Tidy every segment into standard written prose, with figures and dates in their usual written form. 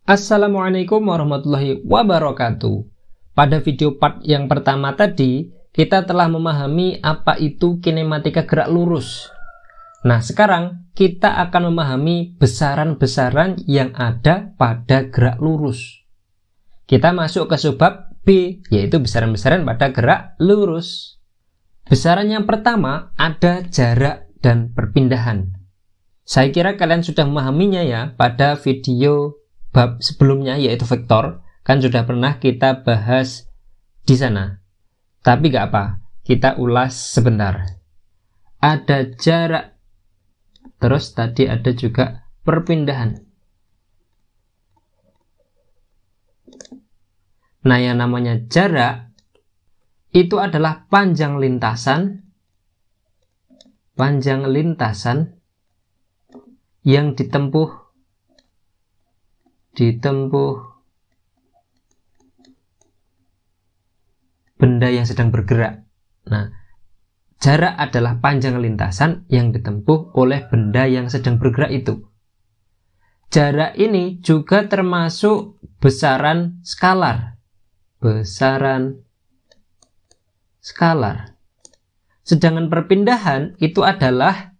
Assalamualaikum warahmatullahi wabarakatuh. Pada video part yang pertama tadi, kita telah memahami apa itu kinematika gerak lurus. Nah, sekarang kita akan memahami besaran-besaran yang ada pada gerak lurus. Kita masuk ke subbab B, yaitu besaran-besaran pada gerak lurus. Besaran yang pertama ada jarak dan perpindahan. Saya kira kalian sudah memahaminya ya pada video bab sebelumnya, yaitu vektor, kan sudah pernah kita bahas di sana. Tapi gak apa, kita ulas sebentar. Ada jarak, terus tadi ada juga perpindahan. Nah, yang namanya jarak itu adalah panjang lintasan yang ditempuh benda yang sedang bergerak. Nah, jarak adalah panjang lintasan yang ditempuh oleh benda yang sedang bergerak itu. Jarak ini juga termasuk besaran skalar. Sedangkan perpindahan itu adalah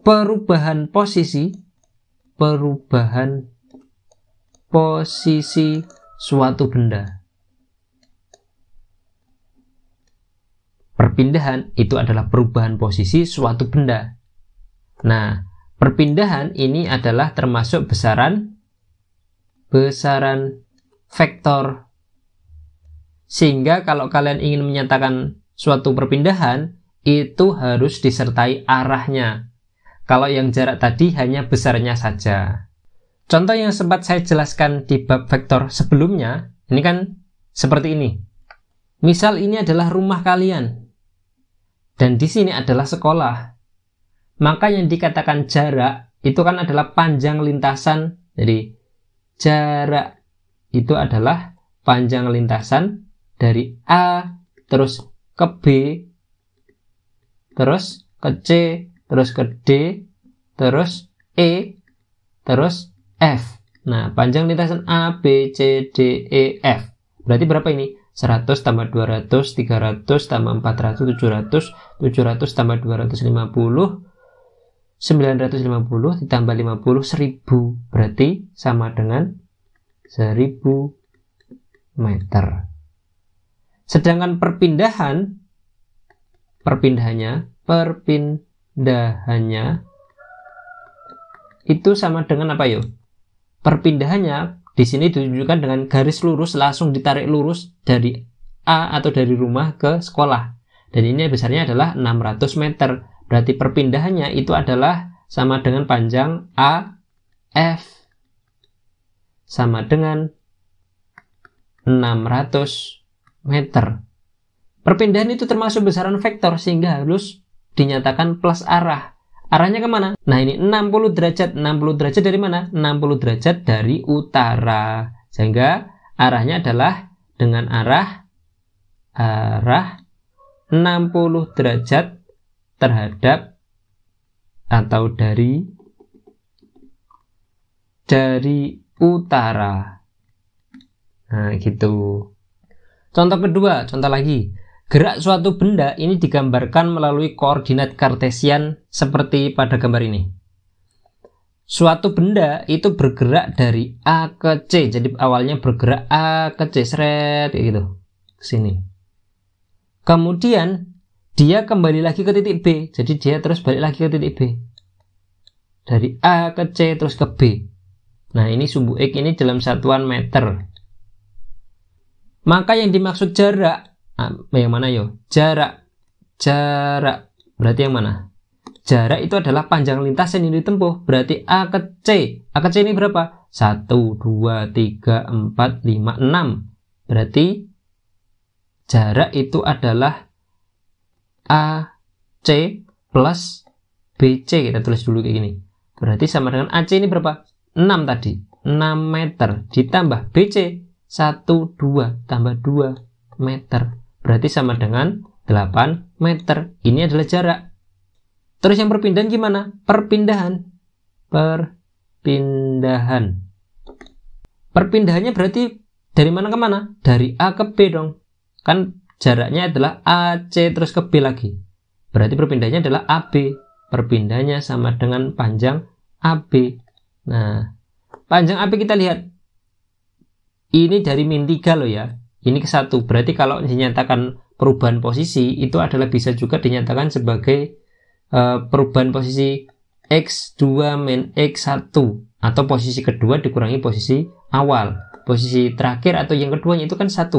perubahan posisi suatu benda. Perpindahan itu adalah perubahan posisi suatu benda. Nah, perpindahan ini adalah termasuk besaran vektor. Sehingga kalau kalian ingin menyatakan suatu perpindahan, itu harus disertai arahnya. Kalau yang jarak tadi hanya besarnya saja. Contoh yang sempat saya jelaskan di bab vektor sebelumnya, ini kan seperti ini. Misal ini adalah rumah kalian, dan di sini adalah sekolah. Maka yang dikatakan jarak itu kan adalah panjang lintasan. Jadi jarak itu adalah panjang lintasan dari A terus ke B, terus ke C, terus ke D, terus E, terus F. Nah, panjang lintasan A, B, C, D, E, F. Berarti berapa ini? 100 tambah 200, 300 tambah 400, 700, 700 tambah 250, 950 ditambah 50, 1000. Berarti sama dengan 1000 meter. Sedangkan perpindahannya itu sama dengan apa yuk? Perpindahannya di sini ditunjukkan dengan garis lurus, langsung ditarik lurus dari A atau dari rumah ke sekolah. Dan ini besarnya adalah 600 meter. Berarti perpindahannya itu adalah sama dengan panjang AF. Sama dengan 600 meter. Perpindahan itu termasuk besaran vektor sehingga harus dinyatakan plus arah. Arahnya kemana? Nah, ini 60 derajat. 60 derajat dari mana? 60 derajat dari utara. Sehingga arahnya adalah dengan arah 60 derajat terhadap atau dari utara. Nah, gitu. Contoh kedua, contoh lagi. Gerak suatu benda ini digambarkan melalui koordinat kartesian seperti pada gambar ini. Suatu benda itu bergerak dari A ke C. Jadi awalnya bergerak A ke C, seret kayak gitu, ke sini. Kemudian dia kembali lagi ke titik B. Jadi dia terus balik lagi ke titik B. Dari A ke C terus ke B. Nah, ini sumbu X ini dalam satuan meter. Maka yang dimaksud jarak, yang mana yo? Jarak. Berarti yang mana? Jarak itu adalah panjang lintasan yang ditempuh. Berarti A ke C. A ke C ini berapa? 1, 2, 3, 4, 5, 6. Berarti jarak itu adalah AC plus BC. Kita tulis dulu kayak gini. Berarti sama dengan AC ini berapa? 6 tadi. 6 meter. Ditambah BC. 1, 2. Tambah 2 meter. Berarti sama dengan 8 meter. Ini adalah jarak. Terus yang perpindahan gimana? Perpindahan. Perpindahannya berarti dari mana ke mana? Dari A ke B dong. Kan jaraknya adalah AC terus ke B lagi. Berarti perpindahannya adalah AB. Perpindahannya sama dengan panjang AB. Nah, panjang AB kita lihat. Ini dari min 3 loh ya. Ini ke 1. Berarti kalau dinyatakan perubahan posisi, itu adalah bisa juga dinyatakan sebagai perubahan posisi X2 min X1. Atau posisi kedua dikurangi posisi awal. Posisi terakhir atau yang keduanya itu kan 1.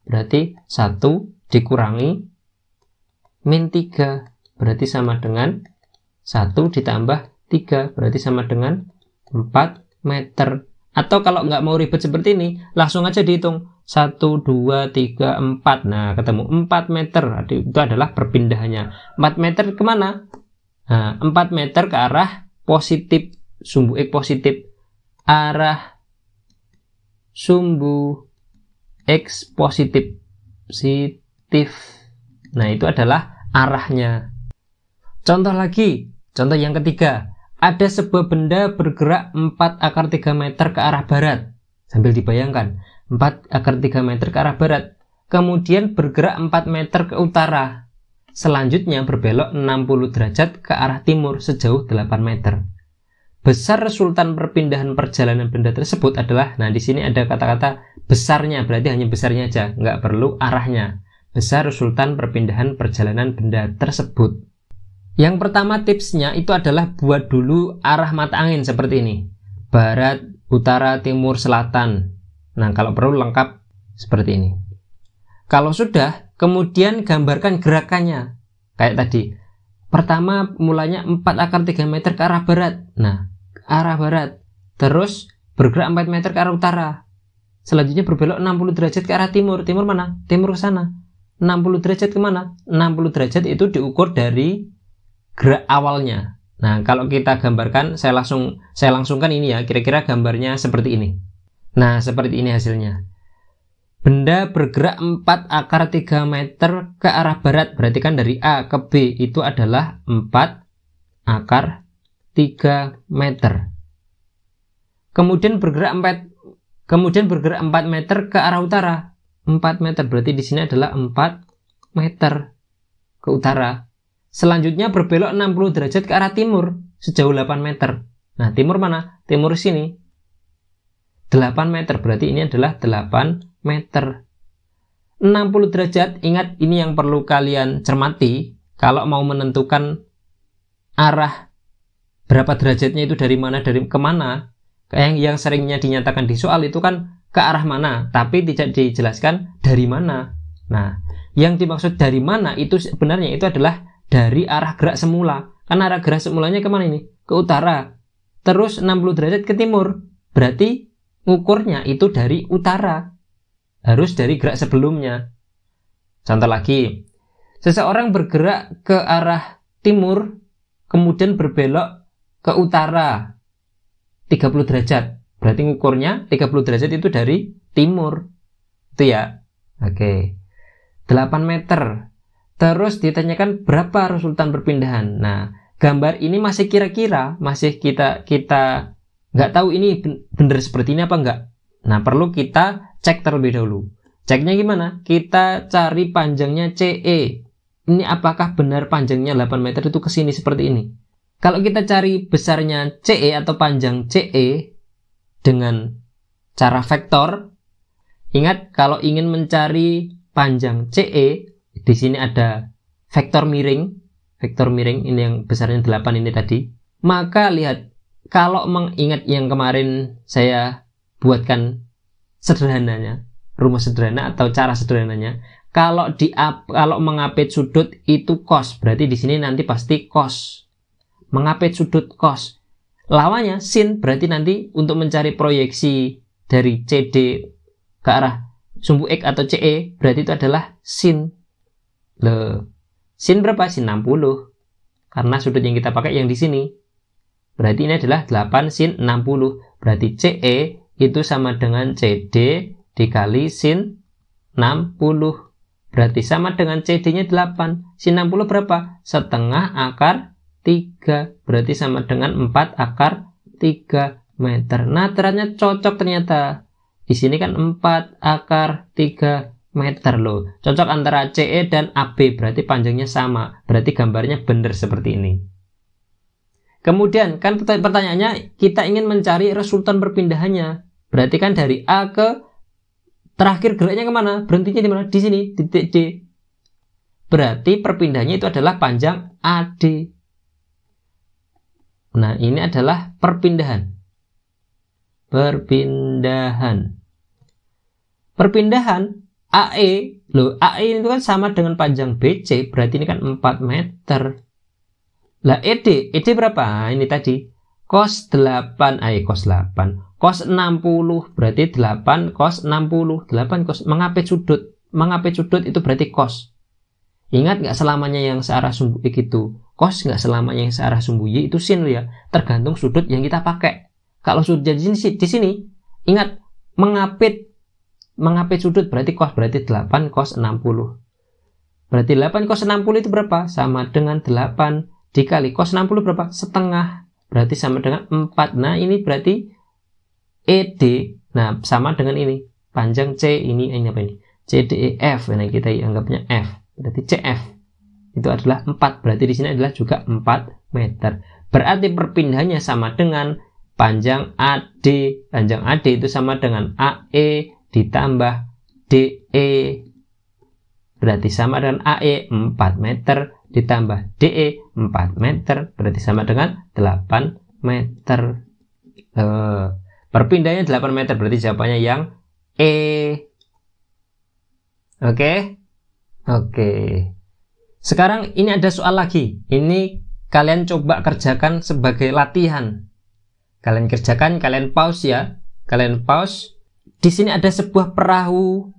Berarti 1 dikurangi min 3. Berarti sama dengan 1 ditambah 3. Berarti sama dengan 4 meter. Atau kalau nggak mau ribet seperti ini, langsung aja dihitung. 1, 2, 3, 4. Nah, ketemu 4 meter. Itu adalah perpindahannya. 4 meter kemana? Nah, 4 meter ke arah positif. Sumbu X positif. Arah sumbu X positif. Nah, itu adalah arahnya. Contoh lagi. Contoh yang ketiga. Ada sebuah benda bergerak 4 akar 3 meter ke arah barat. Sambil dibayangkan. 4 akar 3 meter ke arah barat. Kemudian bergerak 4 meter ke utara. Selanjutnya berbelok 60 derajat ke arah timur sejauh 8 meter. Besar resultan perpindahan perjalanan benda tersebut adalah, nah di sini ada kata-kata besarnya, berarti hanya besarnya aja, nggak perlu arahnya. Besar resultan perpindahan perjalanan benda tersebut. Yang pertama tipsnya itu adalah buat dulu arah mata angin seperti ini. Barat, utara, timur, selatan. Nah kalau perlu lengkap seperti ini. Kalau sudah, kemudian gambarkan gerakannya. Kayak tadi. Pertama mulanya 4 akar 3 meter ke arah barat. Nah, arah barat. Terus bergerak 4 meter ke arah utara. Selanjutnya berbelok 60 derajat ke arah timur. Timur mana? Timur ke sana. 60 derajat kemana? 60 derajat itu diukur dari gerak awalnya. Nah, kalau kita gambarkan, saya langsungkan ini ya. Kira-kira gambarnya seperti ini. Nah, seperti ini hasilnya. Benda bergerak 4 akar 3 meter ke arah barat. Berarti kan dari A ke B itu adalah 4 akar 3 meter. Kemudian bergerak 4 meter ke arah utara. 4 meter. Berarti di sini adalah 4 meter ke utara. Selanjutnya berbelok 60 derajat ke arah timur sejauh 8 meter. Nah, timur mana? Timur sini. 8 meter. Berarti ini adalah 8 meter. 60 derajat, ingat ini yang perlu kalian cermati kalau mau menentukan arah berapa derajatnya itu dari mana dari kemana. Yang seringnya dinyatakan di soal itu kan ke arah mana, tapi tidak dijelaskan dari mana. Nah, yang dimaksud dari mana itu sebenarnya itu adalah dari arah gerak semula. Kan arah gerak semulanya kemana ini? Ke utara. Terus 60 derajat ke timur. Berarti ngukurnya itu dari utara. Harus dari gerak sebelumnya. Contoh lagi, seseorang bergerak ke arah timur, kemudian berbelok ke utara 30 derajat. Berarti ngukurnya 30 derajat itu dari timur. Itu ya. Oke. 8 meter. Terus ditanyakan berapa resultan perpindahan. Nah, gambar ini masih kira-kira, masih kita nggak tahu ini benar seperti ini apa enggak. Nah, perlu kita cek terlebih dahulu. Ceknya gimana? Kita cari panjangnya CE. Ini apakah benar panjangnya 8 meter itu ke sini seperti ini? Kalau kita cari besarnya CE atau panjang CE dengan cara vektor, ingat kalau ingin mencari panjang CE, di sini ada vektor miring ini yang besarnya 8 ini tadi. Maka lihat, kalau mengingat yang kemarin saya buatkan sederhananya, rumus sederhana atau cara sederhananya, kalau mengapit sudut itu cos, berarti di sini nanti pasti cos. Mengapit sudut cos. Lawannya sin, berarti nanti untuk mencari proyeksi dari CD ke arah sumbu X atau CE, berarti itu adalah sin. Sin berapa? Sin 60. Karena sudut yang kita pakai yang di sini. Berarti ini adalah 8 sin 60. Berarti CE itu sama dengan CD dikali sin 60. Berarti sama dengan CD-nya 8. Sin 60 berapa? Setengah akar 3. Berarti sama dengan 4 akar 3. meter. Nah, ternyata cocok ternyata. Di sini kan 4 akar 3 meter loh. Cocok antara CE dan AB, berarti panjangnya sama. Berarti gambarnya benar seperti ini. Kemudian kan pertanyaannya kita ingin mencari resultan perpindahannya. Berarti kan dari A ke terakhir geraknya kemana? Berhentinya di mana? Di sini, titik D. Berarti perpindahannya itu adalah panjang AD. Nah, ini adalah perpindahan. Perpindahan AE, loh, AE itu kan sama dengan panjang BC, berarti ini kan 4 meter. Lah ED berapa? Nah, ini tadi cos 8, cos 60, berarti 8 cos 60, 8 cos, mengapit sudut itu berarti cos. Ingat nggak selamanya yang searah sumbu X itu cos, nggak selamanya yang searah sumbu Y itu sin ya, tergantung sudut yang kita pakai. Kalau sudut di sini, ingat mengapit sudut berarti cos, berarti 8 cos 60. Berarti 8 cos 60 itu berapa? Sama dengan 8 dikali cos 60 berapa? Setengah. Berarti sama dengan 4. Nah, ini berarti ED. Nah, sama dengan ini. Panjang C ini apa ini? CDEF. Nah, kita anggapnya F. Berarti CF itu adalah 4. Berarti di sini adalah juga 4 meter. Berarti perpindahannya sama dengan panjang AD. Panjang AD itu sama dengan AE ditambah DE. Berarti sama dengan AE 4 meter ditambah DE 4 meter. Berarti sama dengan 8 meter. Perpindahannya 8 meter. Berarti jawabannya yang E. Oke. Sekarang ini ada soal lagi. Ini kalian coba kerjakan sebagai latihan. Kalian kerjakan, kalian pause ya. Kalian pause. Di sini ada sebuah perahu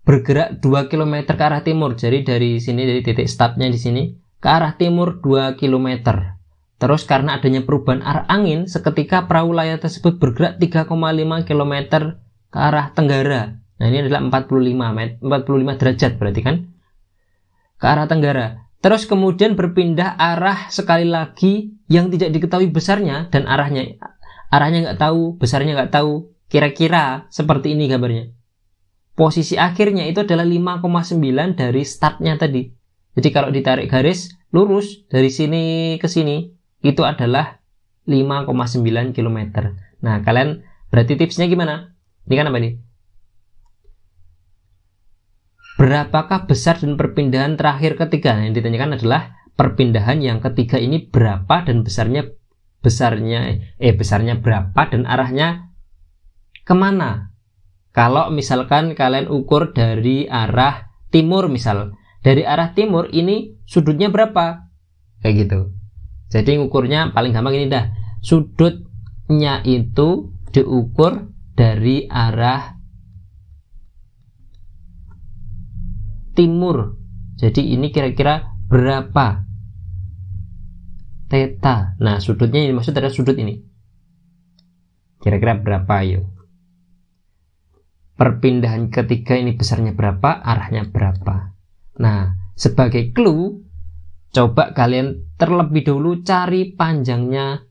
bergerak 2 km ke arah timur. Jadi dari sini, dari titik startnya di sini ke arah timur 2 km. Terus karena adanya perubahan arah angin, seketika perahu layar tersebut bergerak 3,5 km ke arah tenggara. Nah, ini adalah 45 derajat berarti kan ke arah tenggara. Terus kemudian berpindah arah sekali lagi yang tidak diketahui besarnya, dan arahnya nggak tahu, besarnya nggak tahu. Kira-kira seperti ini gambarnya. Posisi akhirnya itu adalah 5,9 dari startnya tadi. Jadi kalau ditarik garis lurus dari sini ke sini, itu adalah 5,9 km. Nah, kalian berarti tipsnya gimana? Ini kan apa nih? Berapakah besar dan perpindahan terakhir ketiga? Nah, yang ditanyakan adalah perpindahan yang ketiga ini berapa dan besarnya berapa dan arahnya kemana? Kalau misalkan kalian ukur dari arah timur, misal dari arah timur ini sudutnya berapa? Kayak gitu. Jadi ngukurnya paling gampang ini dah. Sudutnya itu diukur dari arah timur. Jadi ini kira-kira berapa theta. Nah, sudutnya ini maksud adalah sudut ini. Kira-kira berapa yuk? Perpindahan ketiga ini besarnya berapa, arahnya berapa. Nah, sebagai clue, coba kalian terlebih dahulu cari panjangnya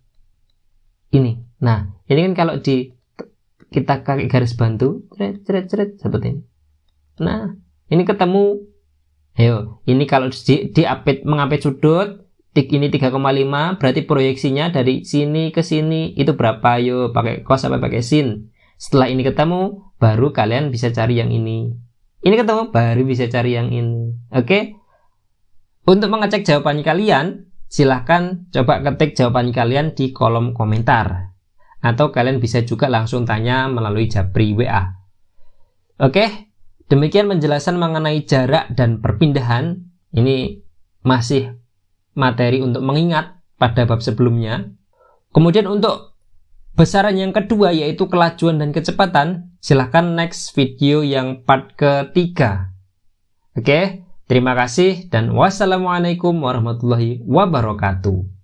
ini. Nah, ini kan kalau kita pakai garis bantu, ceret seperti ini. Nah, ini ketemu. Ayo, ini kalau mengapit sudut, ini 3,5, berarti proyeksinya dari sini ke sini itu berapa? Ayo, pakai cos apa pakai sin? Setelah ini ketemu, baru kalian bisa cari yang ini. Ini ketemu, baru bisa cari yang ini. Oke? Untuk mengecek jawabannya kalian, silahkan coba ketik jawabannya kalian di kolom komentar. Atau kalian bisa juga langsung tanya melalui Japri WA. Oke? Demikian penjelasan mengenai jarak dan perpindahan. Ini masih materi untuk mengingat pada bab sebelumnya. Kemudian untuk besaran yang kedua yaitu kelajuan dan kecepatan, silahkan next video yang part ketiga. Oke, terima kasih dan wassalamualaikum warahmatullahi wabarakatuh.